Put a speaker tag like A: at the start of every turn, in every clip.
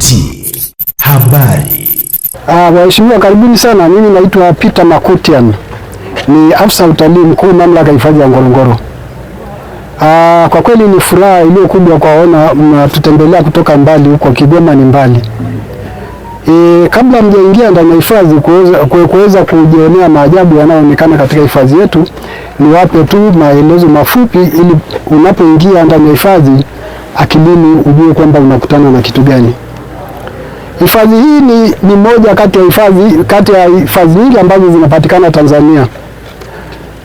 A: Sauti Habari.
B: Waheshimiwa, karibuni sana. Mimi naitwa Peter Makutian, ni afisa utalii mkuu mamlaka hifadhi ya Ngorongoro. Kwa kweli ni furaha iliyo kubwa kuwaona mnatutembelea kutoka mbali huko. Kigoma ni mbali. Kabla mjaingia ndani ya hifadhi kuweza kujionea maajabu yanayoonekana katika hifadhi yetu, niwape tu maelezo mafupi ili unapoingia ndani ya hifadhi akilini ujue kwamba unakutana na kitu gani. Hifadhi hii ni moja kati ya hifadhi nyingi ambazo zinapatikana Tanzania.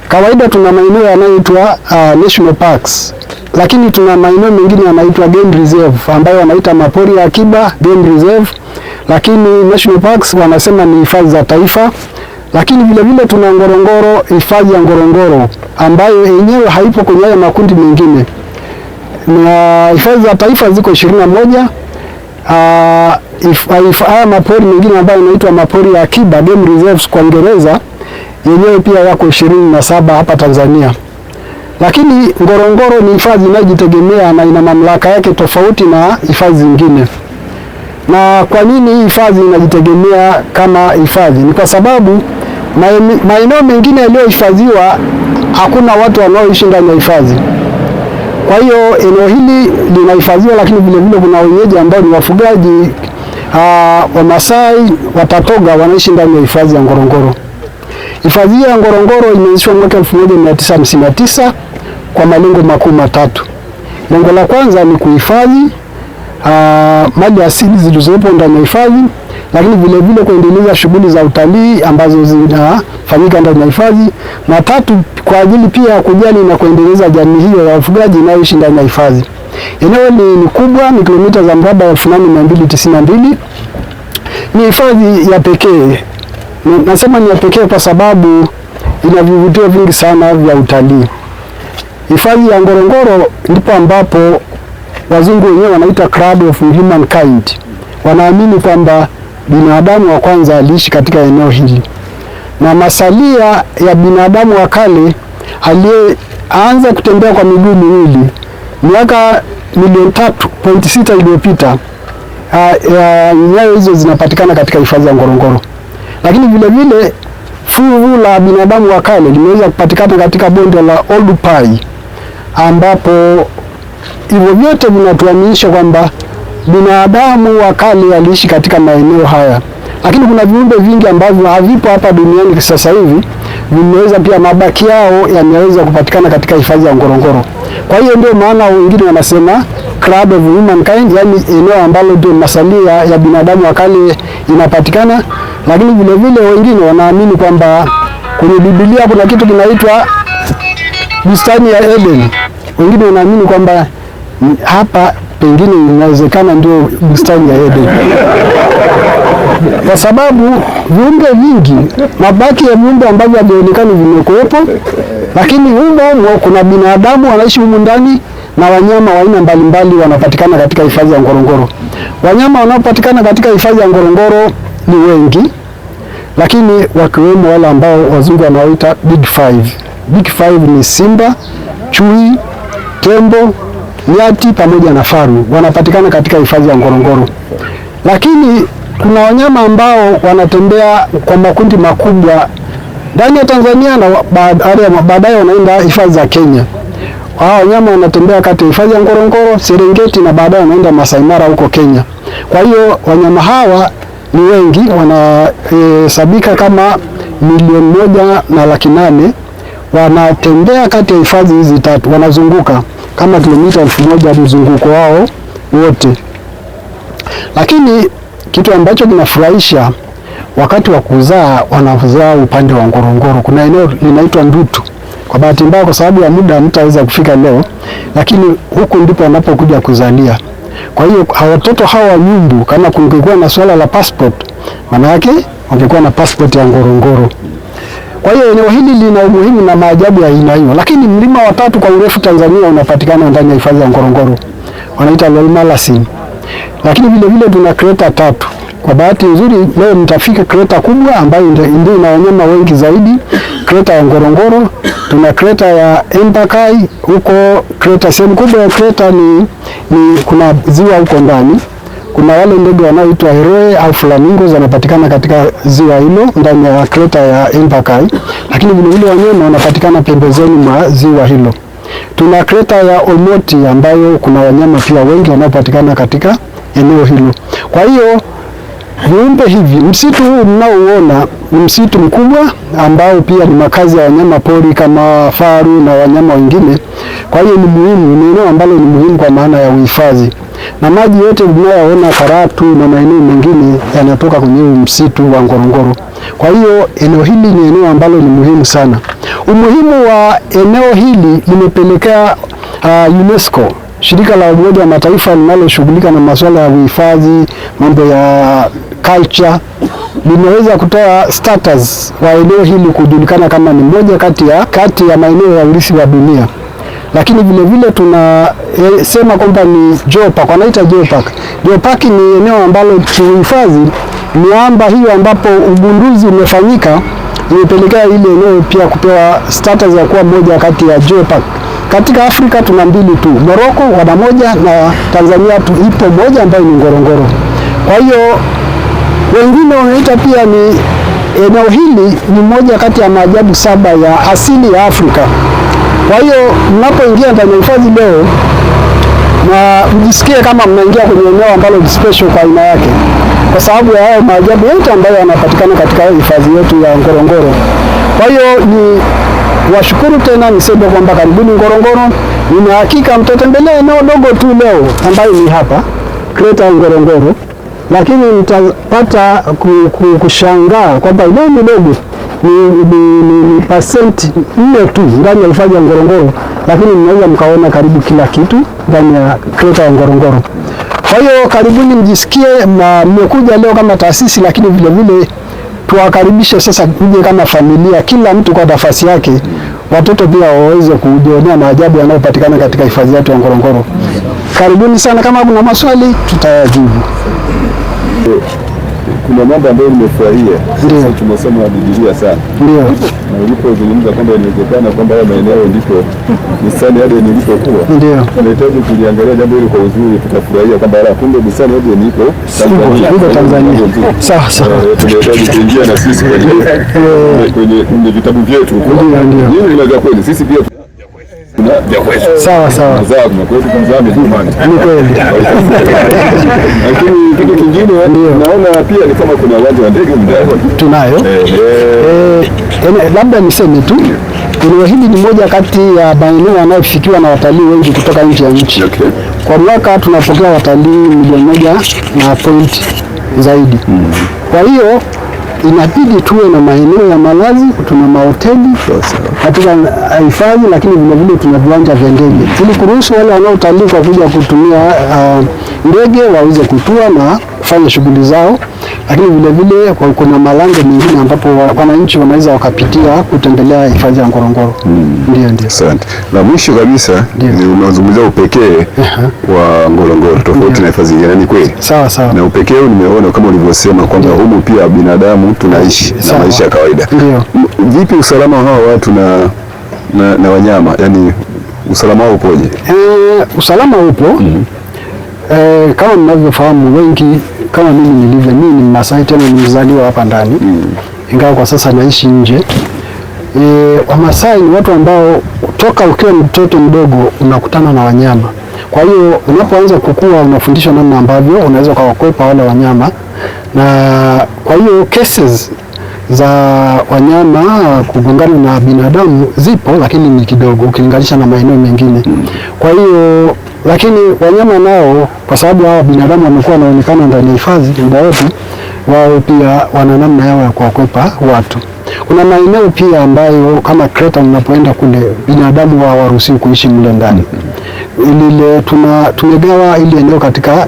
B: Kawaida tuna maeneo yanayoitwa national parks, lakini tuna maeneo mengine yanaitwa game reserve ambayo wanaita mapori ya akiba game reserve, lakini national parks wanasema ni hifadhi za taifa. Lakini vile vile tuna Ngorongoro, hifadhi ya Ngorongoro ambayo yenyewe haipo kwenye haya makundi mengine. Na hifadhi za taifa ziko 21. Haya mapori mengine ambayo yanaitwa mapori ya akiba game reserves kwa Kiingereza yenyewe pia yako 27 hapa Tanzania. Lakini Ngorongoro ni hifadhi inayojitegemea na ina mamlaka yake tofauti na hifadhi zingine. Na kwa nini hifadhi inajitegemea kama hifadhi? Ni kwa sababu maeneo mengine yaliyohifadhiwa hakuna watu wanaoishi ndani ya hifadhi. Kwa hiyo eneo hili linahifadhiwa, lakini vile vile kuna wenyeji ambao ni wafugaji wa Masai, Watatoga wanaishi ndani ya hifadhi ya Ngorongoro. Hifadhi ya Ngorongoro imeanzishwa mwaka 1959 kwa malengo makuu matatu. Lengo la kwanza ni kuhifadhi mali asili zilizopo ndani ya hifadhi, lakini vile vile kuendeleza shughuli za utalii ambazo zinafanyika ndani ya hifadhi, na tatu kwa ajili pia kujali na kuendeleza jamii hiyo ya wafugaji inayoishi ndani ya hifadhi. Eneo ni kubwa, ni kilomita za mraba 8292. Ni hifadhi ya pekee. Nasema ni ya pekee kwa sababu ina vivutio vingi sana vya utalii. Hifadhi ya Ngorongoro ndipo ambapo wazungu wenyewe wanaita Cradle of Humankind. Wanaamini kwamba binadamu wa kwanza aliishi katika eneo hili, na masalia ya binadamu wa kale aliyeanza kutembea kwa miguu miwili miaka 3.6 iliyopita. Nyayo hizo zinapatikana katika hifadhi ya Ngorongoro. Lakini vile vile fuvu la binadamu wa kale limeweza kupatikana katika bonde la Oldupai, ambapo hivyo vyote vinatuaminisha kwamba binadamu wa kale aliishi katika maeneo haya. Lakini kuna viumbe vingi ambavyo havipo hapa duniani sasa hivi, vimeweza pia mabaki yao yameweza kupatikana katika hifadhi ya Ngorongoro. Kwa hiyo ndio maana wengine wanasema Cradle of Humankind, yani eneo ambalo ndio masalia ya binadamu wa kale inapatikana. Lakini vile vile wengine wanaamini kwamba kwenye Biblia kuna kitu kinaitwa bustani ya Eden. Wengine wanaamini kwamba hapa pengine inawezekana ndio bustani ya Eden. Kwa sababu viumbe vingi, mabaki ya viumbe ambavyo havionekani vimekuwepo, lakini humo kuna binadamu wanaishi humu ndani na wanyama wa aina mbalimbali wanapatikana katika hifadhi ya Ngorongoro. Wanyama wanaopatikana katika hifadhi ya Ngorongoro ni wengi, lakini wakiwemo wale ambao wazungu wanaoita Big Five. Big Five ni simba, chui, tembo, nyati pamoja na faru wanapatikana katika hifadhi ya Ngorongoro. Lakini kuna wanyama ambao wanatembea kwa makundi makubwa ndani ya Tanzania na baadaye wanaenda hifadhi za Kenya. Hao wanyama wanatembea kati ya hifadhi ya Ngorongoro, Serengeti na baadaye wanaenda Masai Mara huko Kenya. Kwa hiyo wanyama hawa ni wengi, wanahesabika kama 1,800,000. Wanatembea kati ya hifadhi hizi tatu, wanazunguka kama kilomita 1000 mzunguko wao wote. Lakini kitu ambacho kinafurahisha, wakati wa kuzaa wanazaa upande wa Ngorongoro. Kuna eneo linaitwa Ndutu. Kwa bahati mbaya, kwa sababu ya muda mtaweza kufika leo, lakini huku ndipo wanapokuja kuzalia. Kwa hiyo watoto hawa nyumbu, kama kungekuwa na swala la passport, maana yake wangekuwa na passport ya Ngorongoro. Kwa hiyo eneo hili lina umuhimu na maajabu ya aina hiyo. Lakini mlima wa tatu kwa urefu Tanzania unapatikana ndani ya hifadhi ya Ngorongoro, wanaita Loimalasin. Lakini vile vile tuna kreta tatu. Kwa bahati nzuri leo nitafika kreta kubwa ambayo ndio ina wanyama wengi zaidi, kreta ya Ngorongoro. Tuna kreta ya Embakai huko. Kreta sehemu kubwa ya kreta ni kuna ziwa huko ndani. kuna wale ndege wanaoitwa heroe au flamingos wanapatikana katika ziwa hilo ndani ya kreta ya Envakai, lakini vile vile wanyama wanapatikana pembezoni mwa ziwa hilo. Tuna kreta ya Olmoti ambayo kuna wanyama pia wengi wanaopatikana katika eneo hilo. Kwa hiyo viumbe hivi, msitu huu mnaouona ni msitu mkubwa ambao pia ni makazi ya wanyama pori kama faru na wanyama wengine. Kwa hiyo ni muhimu, ni eneo ambalo ni muhimu kwa maana ya uhifadhi. Na maji yote mnayoona Karatu na maeneo mengine yanatoka kwenye msitu wa Ngorongoro. Kwa hiyo eneo hili ni eneo ambalo ni muhimu sana. Umuhimu wa eneo hili limepelekea UNESCO, shirika la Umoja wa Mataifa linaloshughulika na masuala ya uhifadhi, mambo ya culture, limeweza kutoa status wa eneo hili kujulikana kama ni moja kati ya maeneo ya urithi wa dunia. Lakini vile vile tunasema kwamba ni Geopark, wanaita Geopark. Geopark ni eneo ambalo kuhifadhi miamba hiyo ambapo ugunduzi umefanyika, imepelekea ile eneo pia kupewa status ya kuwa moja kati ya Geopark. Katika Afrika tuna mbili tu, Morocco wana moja na Tanzania ipo moja ambayo ni Ngorongoro. Kwa hiyo wengine wanaita pia ni eneo hili ni moja kati ya maajabu 7 ya asili ya Afrika. Kwa hiyo mnapoingia ndani ya hifadhi leo na mjisikie kama mnaingia kwenye eneo ambalo ni special kwa aina yake, kwa sababu ya hayo maajabu yote ambayo yanapatikana katika hifadhi yetu ya Ngorongoro. Kwa hiyo ni washukuru tena, niseme kwamba karibuni Ngorongoro. Nina hakika mtatembelea eneo dogo tu leo ambayo ni hapa kreta ya Ngorongoro, lakini mtapata kushangaa kwamba eneo ni dogo, ni pasenti 4 tu ndani ya hifadhi ya Ngorongoro, lakini mnaweza mkaona karibu kila kitu ndani ya kreta ya Ngorongoro. Kwa hiyo karibuni, mjisikie mmekuja leo kama taasisi, lakini vile vile tuwakaribishe sasa kuje kama familia, kila mtu kwa nafasi yake, watoto pia waweze kujionea maajabu yanayopatikana katika hifadhi yetu ya Ngorongoro. Karibuni sana, kama kuna maswali tutayajibu.
C: Kuna mambo ambayo nimefurahia.
B: Ndio
C: tumesoma Biblia sana.
B: Ndio.
C: Na ulipozungumza kwamba inawezekana kwamba haya maeneo ndipo Bustani Eden ilipokuwa.
B: Ndio.
C: Tunahitaji kuliangalia jambo hili kwa uzuri, tukafurahia kwamba kumbe Bustani Eden ipo
B: Tanzania. Sawa sawa.
C: Tunahitaji kuingia na sisi kwenye vitabu vyetu.
B: Ndio.
C: Hii ni vya kweli. Sisi pia
B: sawa sawa.
C: Ni
B: kweli.
C: Lakini kitu kingine naona pia ni kama kuna uwanja wa ndege ndani.
B: Tunayo. Labda niseme tu eneo hili ni moja kati ya maeneo yanayofikiwa na watalii wengi kutoka nje ya nchi.
C: Okay.
B: Kwa mwaka tunapokea watalii 1.1 zaidi. Kwa hiyo inabidi tuwe na maeneo ya malazi, tuna mahoteli katika hifadhi, lakini vile vile tuna viwanja vya ndege ili kuruhusu wale wanaotalii kwa kuja kutumia ndege waweze kutua na kufanya shughuli zao, lakini vile vile kuna malango mengine ambapo wananchi wanaweza wakapitia kutembelea hifadhi ya Ngorongoro. Ndio.
C: Asante. Na mwisho kabisa unazungumzia upekee wa Ngorongoro tofauti na hifadhi nyingine, ni kweli?
B: Sawa sawa.
C: Na upekee nimeona kama ulivyosema kwamba humu pia binadamu tunaishi na maisha ya kawaida.
B: Ndio.
C: Vipi usalama wa hawa watu na wanyama, yani usalama wao upoje?
B: Usalama upo. Kama mnavyofahamu wengi, kama mimi ni Mmasai, tena ni mzaliwa hapa ndani, ingawa kwa sasa naishi nje. Wamasai ni watu ambao toka ukiwa mtoto mdogo unakutana na wanyama. Kwa hiyo unapoanza kukua unafundishwa namna ambavyo unaweza kuwakwepa wale wanyama, na kwa hiyo cases za wanyama kugongana na binadamu zipo, lakini ni kidogo ukilinganisha na maeneo mengine. Kwa hiyo lakini wanyama nao, kwa sababu hao binadamu wamekuwa wanaonekana ndani ya hifadhi muda wote, wao pia wana namna yao ya kuwakwepa watu. Kuna maeneo pia ambayo kama kreta, mnapoenda kule binadamu hawaruhusiwi kuishi mle ndani. Tumegawa ile eneo katika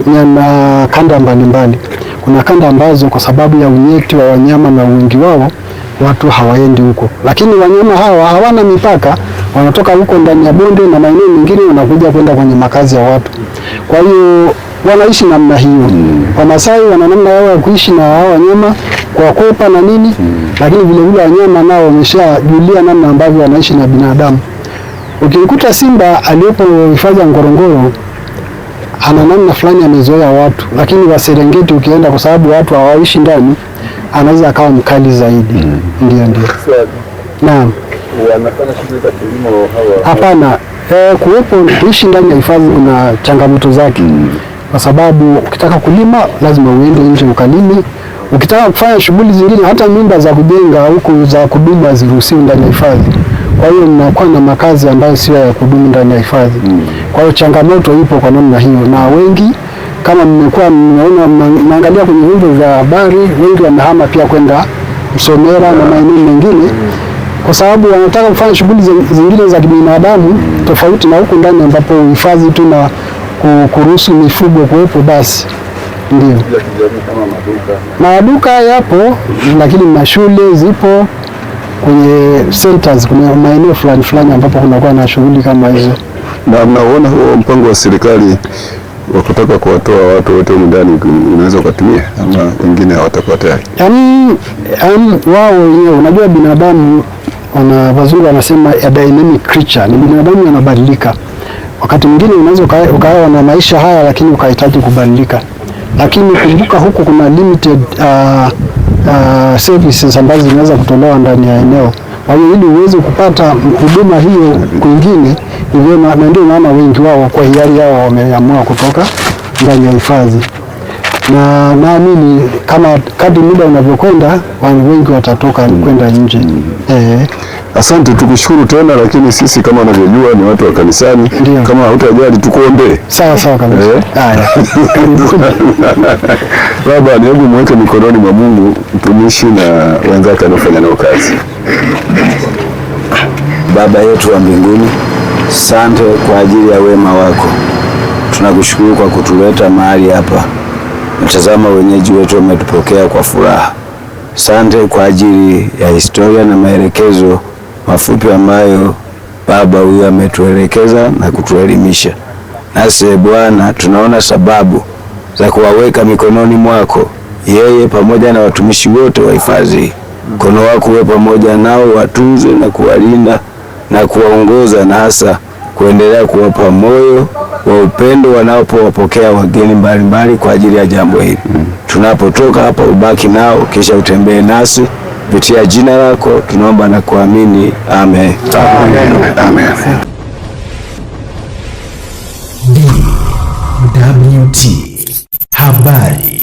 B: kanda mbalimbali. Kuna kanda ambazo kwa sababu ya unyeti wa wanyama na wingi wao watu hawaendi huko, lakini wanyama hawa hawana mipaka, wanatoka huko ndani ya bonde na maeneo mengine wanakuja kwenda kwenye makazi ya watu. Kwa hiyo wanaishi namna hiyo. Wamasai wana namna yao ya kuishi na hao wanyama kwa kwepa na nini, lakini vile vile wanyama nao wameshajulia namna ambavyo wanaishi na binadamu. Ukikuta simba aliyepo hifadhi ya Ngorongoro ana namna fulani amezoea watu, lakini wa Serengeti ukienda, kwa sababu watu hawaishi ndani, anaweza akawa mkali zaidi. Ndio. Naam.
C: Wanafanya shughuli za kilimo hawa?
B: Hapana, kuishi ndani ya hifadhi kuna changamoto zake, kwa sababu ukitaka kulima lazima uende nje ukalime. Ukitaka kufanya shughuli zingine, hata nyumba za kujenga huku za kudumu haziruhusiwi ndani ya hifadhi. Kwa hiyo mnakuwa na makazi ambayo sio ya kudumu ndani ya hifadhi. Kwa hiyo changamoto ipo kwa namna hiyo, na wengi kama mmekuwa mnaona mnaangalia kwenye vyombo vya habari, wengi wamehama pia kwenda Msomera na maeneo mengine, kwa sababu wanataka kufanya shughuli zingine za kibinadamu tofauti na huku ndani ambapo hifadhi tu na kuruhusu mifugo kuwepo basi. Ndio. Maduka yapo, lakini mashule zipo kwenye centers, kuna maeneo fulani ambapo kunakuwa na shughuli kama hizo.
C: Na mnaona huo mpango wa serikali wa kutaka kuwatoa watu wote huko ndani unaweza kutumia, ama wengine hawatakuwa tayari?
B: Wao wenyewe, unajua binadamu wazungu wanasema a dynamic creature, ni binadamu yanabadilika. Wakati mwingine unaweza ukawa na maisha haya lakini ukahitaji kubadilika, lakini kumbuka huku kuna limited services ambazo zinaweza kutolewa ndani ya eneo. Kwa hiyo ili uweze kupata huduma hiyo kwingine, na ndio maana wengi wao kwa hiari yao wameamua kutoka ndani ya hifadhi, na naamini kama kadri muda unavyokwenda wengi watatoka kwenda nje.
C: Asante, tukushukuru tena, lakini sisi kama unavyojua ni watu wa kanisani.
B: Ndiyo.
C: Kama hutajali tukuombee.
B: Sawa kabisa. Haya.
C: Baba, hebu mweke mikononi mwa Mungu mtumishi na wenzake wanaofanya nao kazi.
D: Baba yetu wa mbinguni, asante kwa ajili ya wema wako. Tunakushukuru kwa kutuleta mahali hapa. Mtazama wenyeji wetu wametupokea kwa furaha. Asante kwa ajili ya historia na maelekezo mafupi ambayo baba huyu ametuelekeza na kutuelimisha. Nasi Bwana, tunaona sababu za kuwaweka mikononi mwako, yeye pamoja na watumishi wote wa hifadhi. Mkono wako uwe pamoja nao, watunze na kuwalinda na kuwaongoza, na hasa kuendelea kuwapa moyo wa upendo wanapowapokea wageni mbalimbali kwa ajili ya jambo hili. Tunapotoka hapa ubaki nao, kisha utembee nasi kupitia jina lako tunaomba na kuamini. Amen.
C: Amen.
A: DWT Habari.